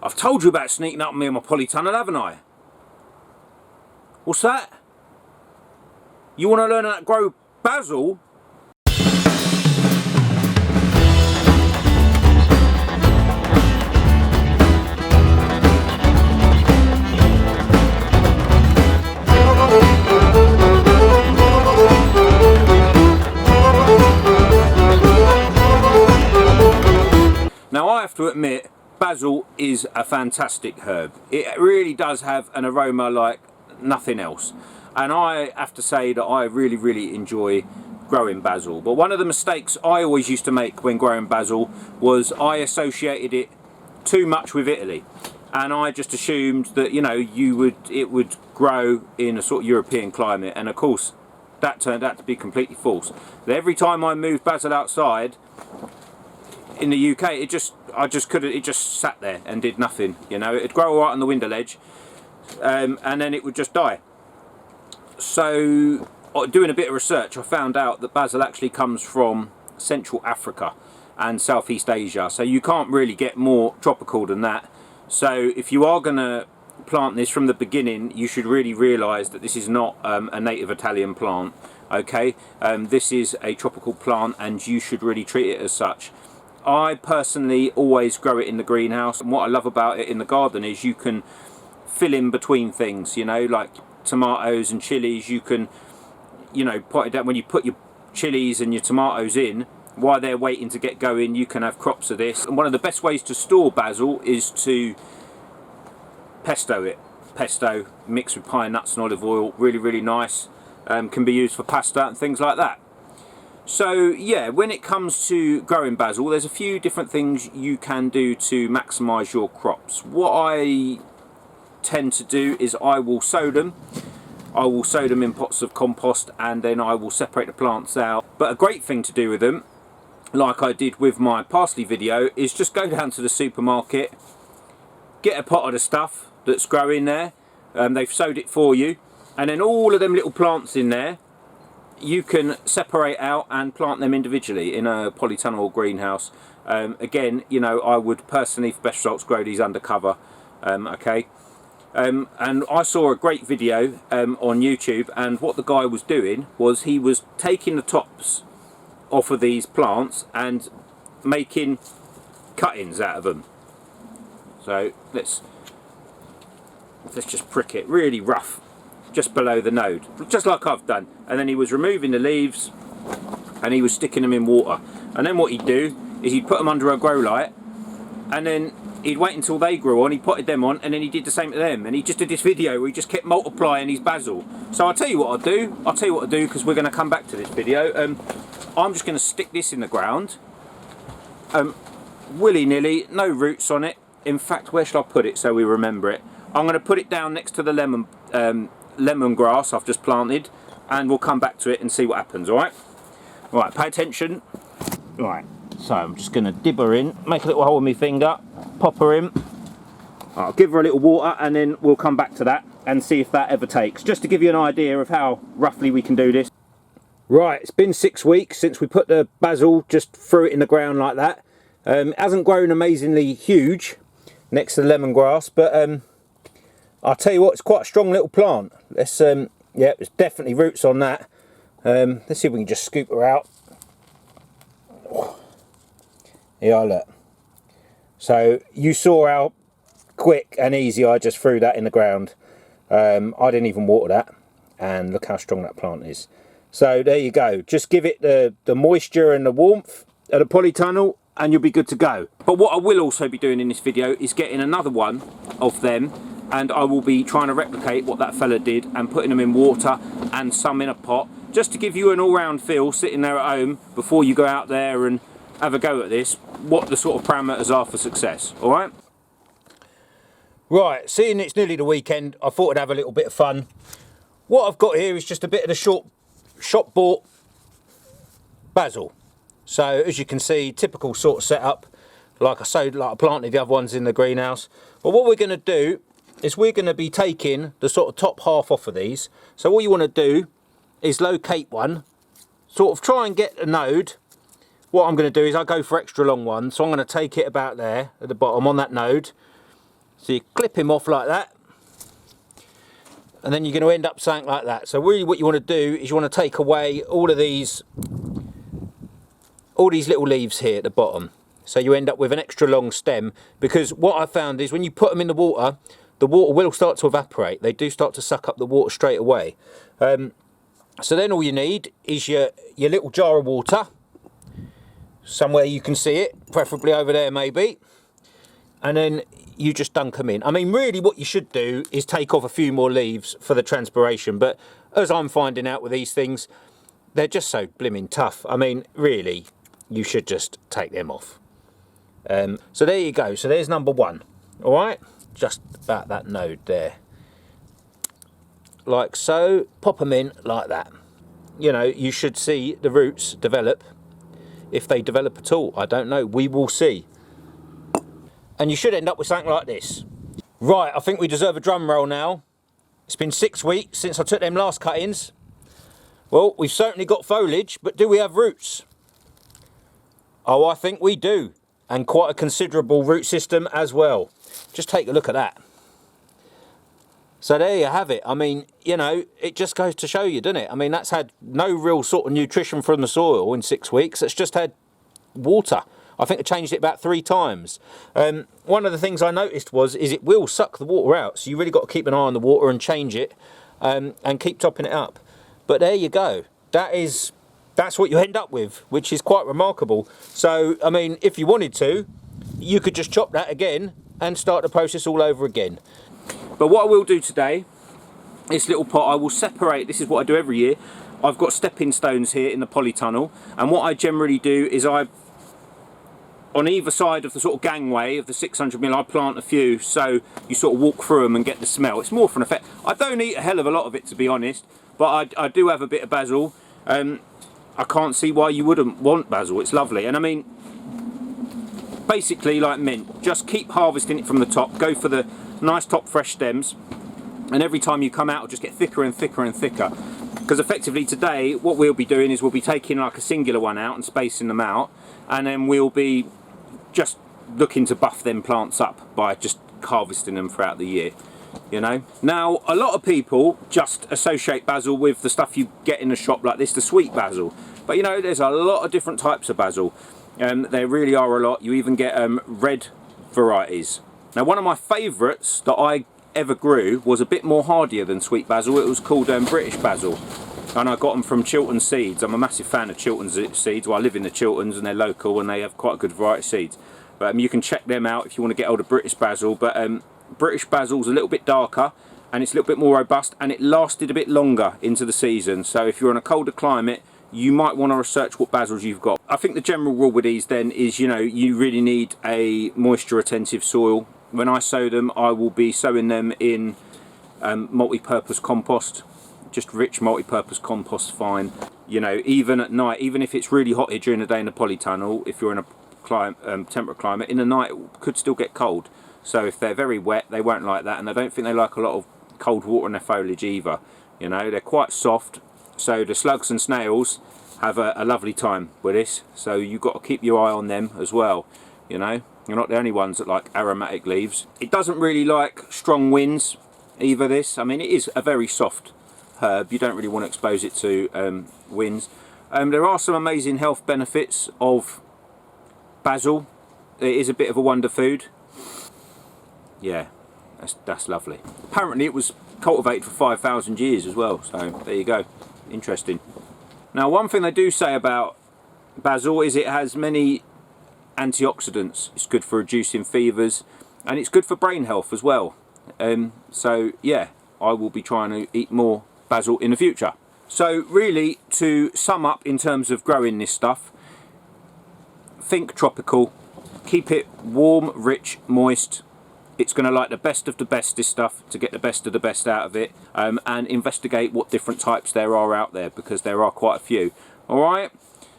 I've told you about sneaking up on me on my polytunnel, haven't I? What's that? You want to learn how to grow basil? Now I have to admit, basil is a fantastic herb. It really does have an aroma like nothing else. And I have to say that I really enjoy growing basil. But one of the mistakes I always used to make when growing basil was I associated it too much with Italy. And I just assumed that, you know, it would grow in a sort of European climate. And of course, that turned out to be completely false. Every time I moved basil outside, in the UK, it just sat there and did nothing. You know, it'd grow right on the window ledge, and then it would just die. So, doing a bit of research, I found out that basil actually comes from Central Africa and Southeast Asia. So you can't really get more tropical than that. So if you are going to plant this from the beginning, you should really realise that this is not a native Italian plant. Okay, this is a tropical plant, and you should really treat it as such. I personally always grow it in the greenhouse, and what I love about it in the garden is you can fill in between things, you know, like tomatoes and chilies. You can, you know, put it down when you put your chilies and your tomatoes in, while they're waiting to get going, you can have crops of this. And one of the best ways to store basil is to pesto it. Pesto mixed with pine nuts and olive oil, really nice. Can be used for pasta and things like that. So yeah, when it comes to growing basil, there's a few different things you can do to maximise your crops. What I tend to do is I will sow them. I will sow them in pots of compost, and then I will separate the plants out. But a great thing to do with them, like I did with my parsley video, is just go down to the supermarket, get a pot of the stuff that's growing there. They've sowed it for you, and then all of them little plants in there, you can separate out and plant them individually in a polytunnel or greenhouse. Again, you know, I would personally, for best results, grow these under cover. Okay, and I saw a great video on YouTube, and what the guy was doing was he was taking the tops off of these plants and making cuttings out of them. So let's just prick it really rough just below the node, just like I've done. And then he was removing the leaves and he was sticking them in water. And then what he'd do is he'd put them under a grow light, and then he'd wait until they grew on, he potted them on, and then he did the same to them. And he just did this video where he just kept multiplying his basil. So I'll tell you what I'll do, because we're going to come back to this video. I'm just going to stick this in the ground, willy-nilly, no roots on it. In fact, where should I put it so we remember it? I'm going to put it down next to the lemongrass I've just planted, and we'll come back to it and see what happens. Alright, pay attention. Right, so I'm just going to dib her in, make a little hole with my finger, pop her in. I'll give her a little water, and then we'll come back to that and see if that ever takes, just to give you an idea of how roughly we can do this. Right, it's been 6 weeks since we put the basil, just threw it in the ground like that. It hasn't grown amazingly huge next to the lemongrass, but I'll tell you what, it's quite a strong little plant. Let's yeah, there's definitely roots on that. Let's see if we can just scoop her out. Yeah, look. So you saw how quick and easy I just threw that in the ground. I didn't even water that, and look how strong that plant is. So there you go. Just give it the moisture and the warmth at a polytunnel, and you'll be good to go. But what I will also be doing in this video is getting another one of them, and I will be trying to replicate what that fella did and putting them in water and some in a pot, just to give you an all-round feel sitting there at home before you go out there and have a go at this, what the sort of parameters are for success. Alright? Right, seeing it's nearly the weekend, I thought I'd have a little bit of fun. What I've got here is just a bit of the shop bought basil. So as you can see, typical sort of setup, like I planted the other ones in the greenhouse. But what we're going to do is we're going to be taking the sort of top half off of these. So all you want to do is locate one, sort of try and get a node. What I'm going to do is I go for extra long ones, so I'm going to take it about there at the bottom on that node, So you clip him off like that, and then you're going to end up something like that. So really what you want to do is you want to take away all these little leaves here at the bottom. So you end up with an extra long stem, because what I found is when you put them in the water will start to evaporate. They do start to suck up the water straight away. So then all you need is your little jar of water, somewhere you can see it, preferably over there maybe, and then you just dunk them in. I mean, really what you should do is take off a few more leaves for the transpiration, but as I'm finding out with these things, they're just so blimmin' tough. I mean, really, you should just take them off. So there you go. So there's number one. All right, just about that node there, like so. Pop them in like that. You know, you should see the roots develop, if they develop at all. I don't know. We will see. And you should end up with something like this. Right, I think we deserve a drum roll now. It's been 6 weeks since I took them last cuttings. Well, we've certainly got foliage, but do we have roots? Oh, I think we do. And quite a considerable root system as well. Just take a look at that. So there you have it. I mean, you know, it just goes to show you, doesn't it? I mean, that's had no real sort of nutrition from the soil in 6 weeks. It's just had water. I think I changed it about 3 times. One of the things I noticed is it will suck the water out. So you really got to keep an eye on the water and change it, and keep topping it up. But there you go. That's what you end up with, which is quite remarkable. So, I mean, if you wanted to, you could just chop that again and start the process all over again. But what I will do today, this little pot, I will separate. This is what I do every year. I've got stepping stones here in the polytunnel, and what I generally do is on either side of the sort of gangway of the 600mm, I plant a few, so you sort of walk through them and get the smell. It's more for an effect. I don't eat a hell of a lot of it, to be honest, but I do have a bit of basil. I can't see why you wouldn't want basil. It's lovely. And I mean, basically like mint, just keep harvesting it from the top. Go for the nice top fresh stems, and every time you come out, it'll just get thicker and thicker and thicker. Because effectively today, what we'll be doing is we'll be taking like a singular one out and spacing them out, and then we'll be just looking to buff them plants up by just harvesting them throughout the year, you know. Now, a lot of people just associate basil with the stuff you get in the shop like this, the sweet basil. But you know, there's a lot of different types of basil. There really are a lot. You even get red varieties. Now, one of my favourites that I ever grew was a bit more hardier than sweet basil. It was called British basil, and I got them from Chiltern Seeds. I'm a massive fan of Chiltern Seeds. Well, I live in the Chilterns and they're local and they have quite a good variety of seeds. But you can check them out if you want to get hold of British basil. But British basil's a little bit darker and it's a little bit more robust, and it lasted a bit longer into the season. So if you're in a colder climate, you might want to research what basils you've got. I think the general rule with these then is, you know, you really need a moisture retentive soil. When I sow them, I will be sowing them in multi-purpose compost, just rich multi-purpose compost, fine. You know, even at night, even if it's really hot here during the day in the polytunnel, if you're in a temperate climate, in the night it could still get cold. So if they're very wet, they won't like that, and I don't think they like a lot of cold water in their foliage either. You know, they're quite soft, so the slugs and snails have a lovely time with this. So you've got to keep your eye on them as well. You know, you're not the only ones that like aromatic leaves. It doesn't really like strong winds either, this. I mean, it is a very soft herb. You don't really want to expose it to winds. There are some amazing health benefits of basil. It is a bit of a wonder food. Yeah, that's lovely. Apparently it was cultivated for 5,000 years as well, so there you go. Interesting. Now, one thing they do say about basil is it has many antioxidants. It's good for reducing fevers, and it's good for brain health as well. So yeah, I will be trying to eat more basil in the future. So really, to sum up in terms of growing this stuff, think tropical, keep it warm, rich, moist. It's going to like the best of the best, this stuff, to get the best of the best out of it, and investigate what different types there are out there, because there are quite a few. Alright,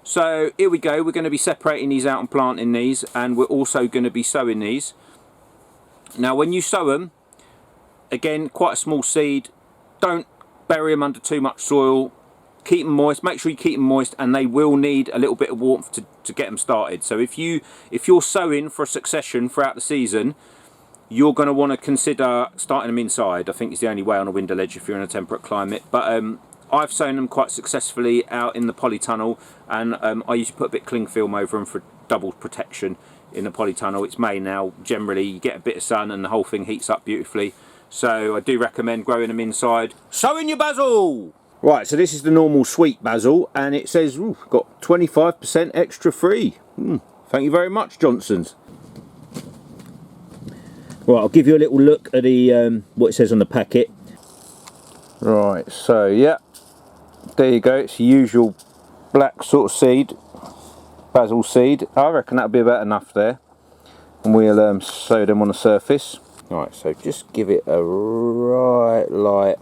so here we go. We're going to be separating these out and planting these, and we're also going to be sowing these. Now when you sow them, again, quite a small seed, don't bury them under too much soil. Keep them moist, make sure you keep them moist, and they will need a little bit of warmth to get them started. So if you're sowing for a succession throughout the season, you're going to want to consider starting them inside. I think it's the only way on a window ledge if you're in a temperate climate. But I've sown them quite successfully out in the polytunnel, and I usually put a bit of cling film over them for double protection in the polytunnel. It's May now, generally you get a bit of sun and the whole thing heats up beautifully. So I do recommend growing them inside. Sowing your basil! Right, so this is the normal sweet basil, and it says, ooh, got 25% extra free. Thank you very much, Johnson's. Right, I'll give you a little look at the what it says on the packet. Right, so yeah, there you go. It's the usual black sort of seed, basil seed. I reckon that'll be about enough there, and we'll sow them on the surface. Right, so just give it a right light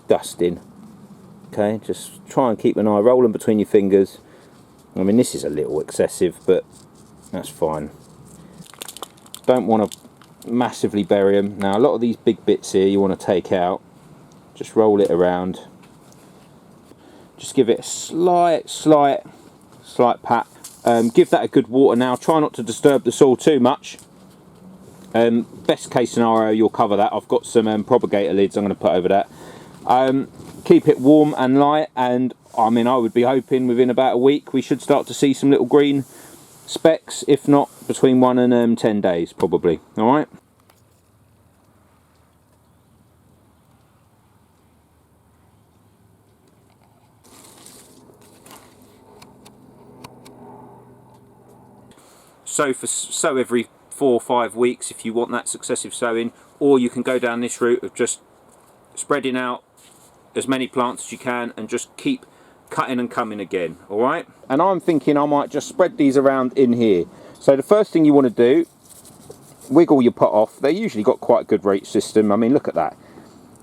dusting. Okay, just try and keep an eye, roll them between your fingers. I mean, this is a little excessive, but that's fine. Don't want to massively bury them. Now, a lot of these big bits here you want to take out. Just roll it around. Just give it a slight pat. Give that a good water now. Try not to disturb the soil too much. Best case scenario, you'll cover that. I've got some propagator lids I'm going to put over that. Keep it warm and light, and I mean, I would be hoping within about a week we should start to see some little green specks, if not between 1 and 10 days probably. Alright. Sow every 4 or 5 weeks if you want that successive sowing, or you can go down this route of just spreading out as many plants as you can and just keep cutting and coming again. Alright, and I'm thinking I might just spread these around in here. So the first thing you want to do, wiggle your pot off. They usually got quite a good root system. I mean, look at that.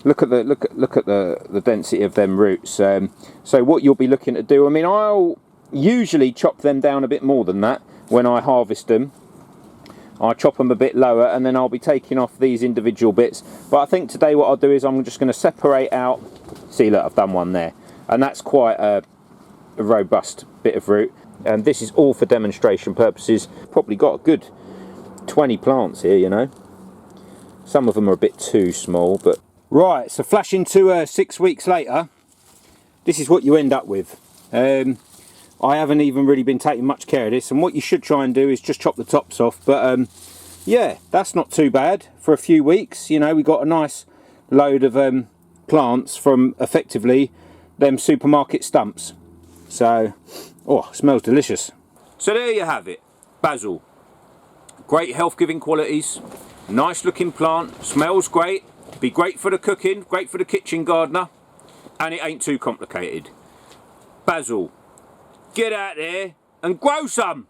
Look at the density of them roots. So what you'll be looking to do, I mean, I'll usually chop them down a bit more than that when I harvest them. I chop them a bit lower, and then I'll be taking off these individual bits. But I think today what I'll do is I'm just going to separate out. See, look, I've done one there, and that's quite a robust bit of root. And this is all for demonstration purposes. Probably got a good 20 plants here, you know. Some of them are a bit too small, but right. So flashing to 6 weeks later, this is what you end up with. I haven't even really been taking much care of this, and what you should try and do is just chop the tops off. But yeah, that's not too bad for a few weeks. You know, we got a nice load of plants from effectively them supermarket stumps. So, oh, smells delicious. So there you have it, basil. Great health giving qualities, nice looking plant, smells great, be great for the cooking, great for the kitchen gardener, and it ain't too complicated. Basil. Get out there and grow some!